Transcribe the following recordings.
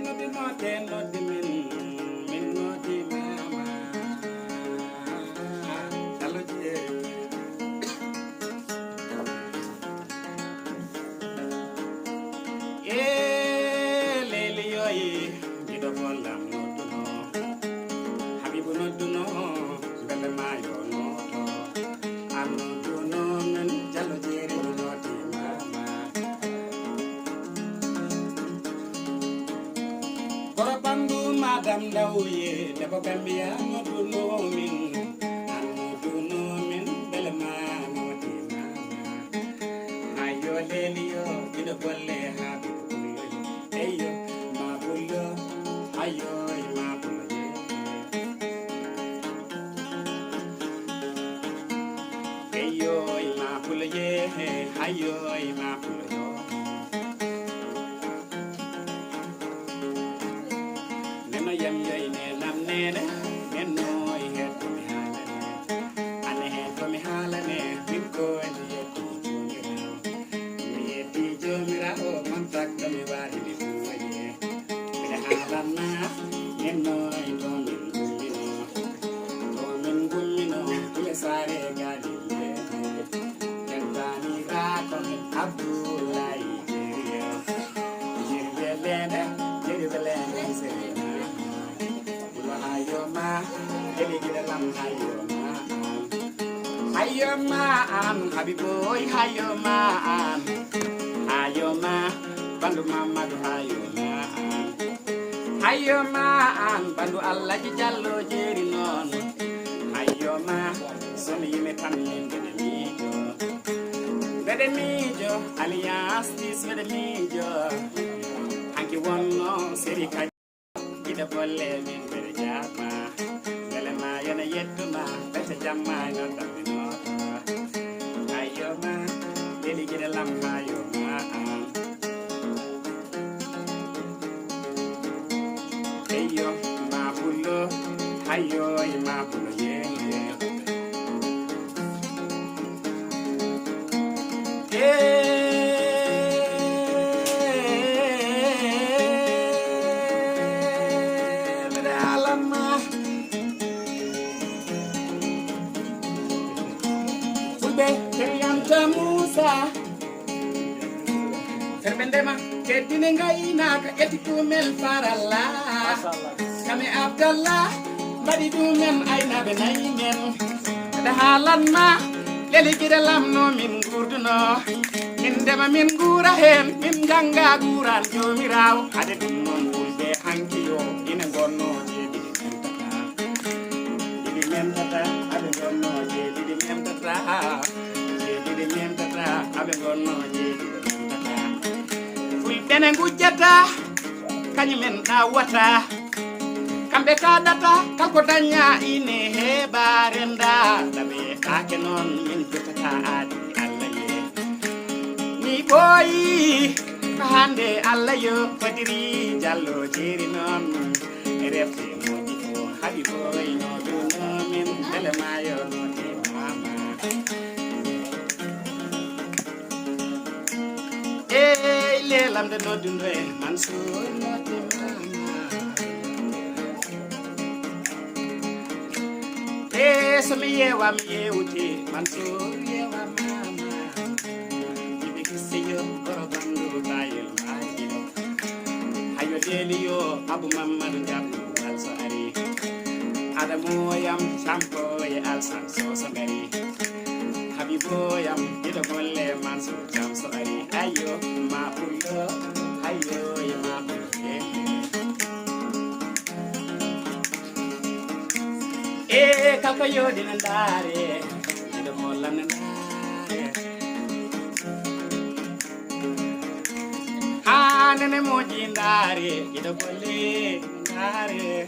no di note no di min no di mama allo je leli yoyi gido bollam no duno habibu no duno bele mayo no am duno men jallo jeri no di mama Korobandu madam dawye debo gambia no duno min anu duno min bele mama di mama ayo leli yo gido bolle habibu ayo ma bullo ayo ma bullo ayo ma bullo ayo ma bullo neno yam yoy ne nam nene neno het ko mi hala ane het ko mi hala ne min ko en yetti mi yetti jomira o man tak mi wadi di fuye mi hala na neno to min gummino le sare gadi le yantani ra ko min abdullahi jirbelene jirbelene se hayoma eligida lam hayoma am habiboy hayoma bandu mamadu hayoma bandu allah ji jallo jeri non hayoma somi yime tan bede mijo alliance dis bede mijo hanki wonno seri ka gida bolle min bede jama galema yana yettuma bete jamma no damino ayoma deli gida lam hayoma ayo ma bullo ayo ma bullo ye Terbendema kedine ngayna ka eti kumel faralla kame abdallah badi dumen ayna be naymen da halan ma leli gidalam no min gurduno min dema min gura hen min janga guran jomiraw ade dum non bulbe hanki yo ina gonno jedi mentata ade gonno jedi mentata abe gonno jedi benen gujjata kanyumen dawata kambe kadata kalko danya ine hebarenda dabe take non min jotata adi allah ye ni boyi hande allah yo fadiri jallo jeri non refte modi ko habi boy no do min dele mayo no te mama lam de no dunwe Mansour no te mama so mi yewa mi yewuti Mansour yewa mama ibe kisiyo borobandu tayel magino hayo deliyo abu mamadu jabdu also ari adamu yam champo ye alsan so samari habibo yam ida bolle Mansour jam so ari ayo ma bullo ayo ma bullo kalko yo dinandare ida mollam nandare nene moji ndare ida bolle ndare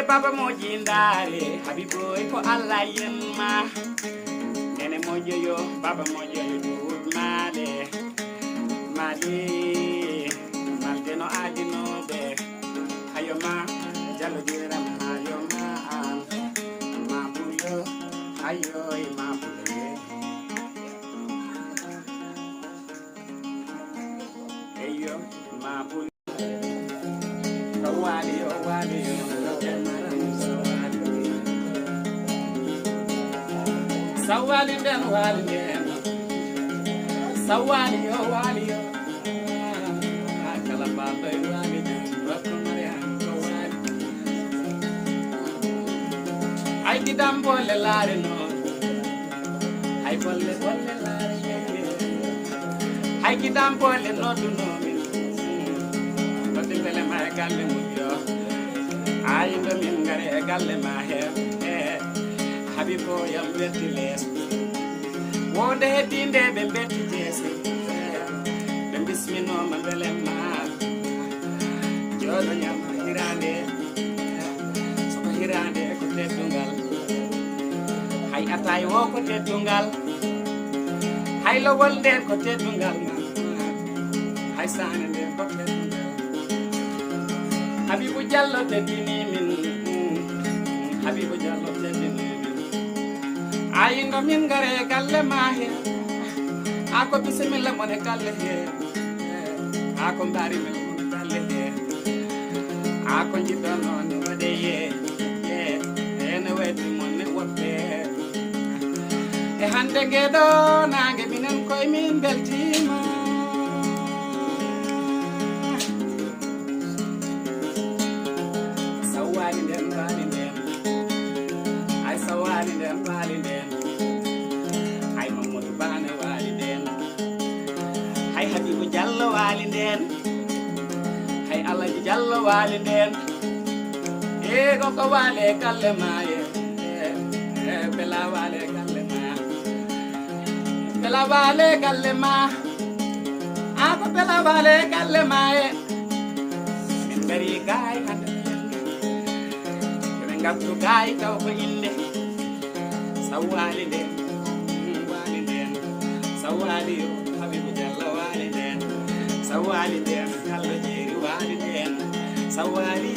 baba moji ndare habiboy ko allah yemma nene mojo yo baba mojo yo dud male no adino be hayoma jallo jiram hayoma ma bullo ayoy ma pule ayo ma pule kawali o wali sawali den wali den sawali o wali akala baba wali den rakumariya kawali ay gidam bolle laare no ay bolle laare ay gidam bolle nodu no min nodu bele ma galle mu yo ay ndo min ngare galle ma he habibo yam betti les wonde hedinde be betti jese be bismino ma bele ma jodo nyam hirande so hirande ko teddungal hay atay wo ko teddungal hay lowol den ko teddungal hay sane den ko teddungal habibu jallo teddini min habibu jallo teddini ay ndo min ngare galle ma he ako bismillah mone galle he ako mbari men mone galle he ako jiddo non wade ye ene wedi mone woppe e hande gedo nange minen koy min beltima sawali den wali den ay sawali den wali den ay mamadou bane wali den ay habibu jallo wali den ay alaji jallo wali den e ko wale galle maye bela wale galle ma bela wale galle ma ako bela wale galle maye min bari gay hande min gabtu gay taw ko inde sawali den sawali habibu jallo wali den sawali den kallo jeri wali den sawali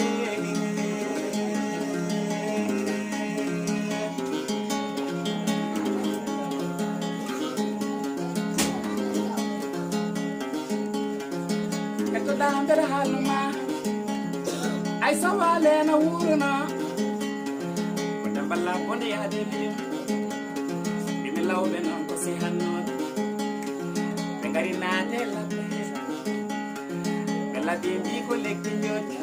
kato damber halma ay sawale na wurna ko damballa bonde yade mi lawbe non ko si hanno be ngari naate labbe be labbe bi ko lekki njoti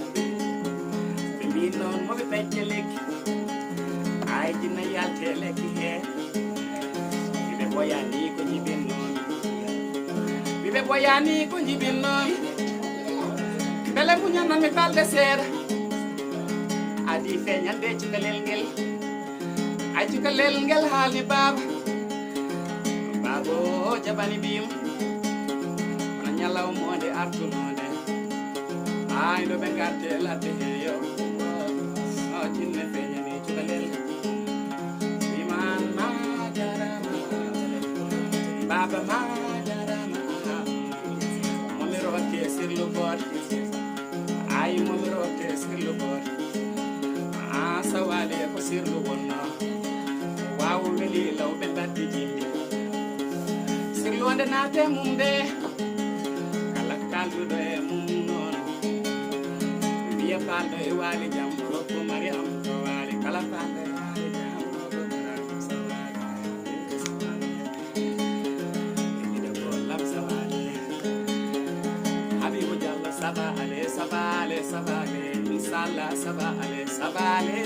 be mi non mo be pecce lekki ay dina yalte lekki he be boyani ko jibin non be boyani ko jibin non bele mu ñana mi balde seeda adi feñande ci galel ngel ay ci galel ngel halni baba babo jabani bim ana nyalaw monde artunode ay do be garte latte yo o jinne feñani ci galel biman ma jarama baba ma jarama mo mi rotte sur le bord ay mo mi rotte sur le bord sawale ko sur le wonna waaw weli law be baddi jindi sur le wonde naate mumde kala kaldudo e mum non wiya paldo e wali jam ko mariam ko wali kala paldo e wali jam ko mariam sawale ida ko lam sawale habibu jalla sabale inshallah sabale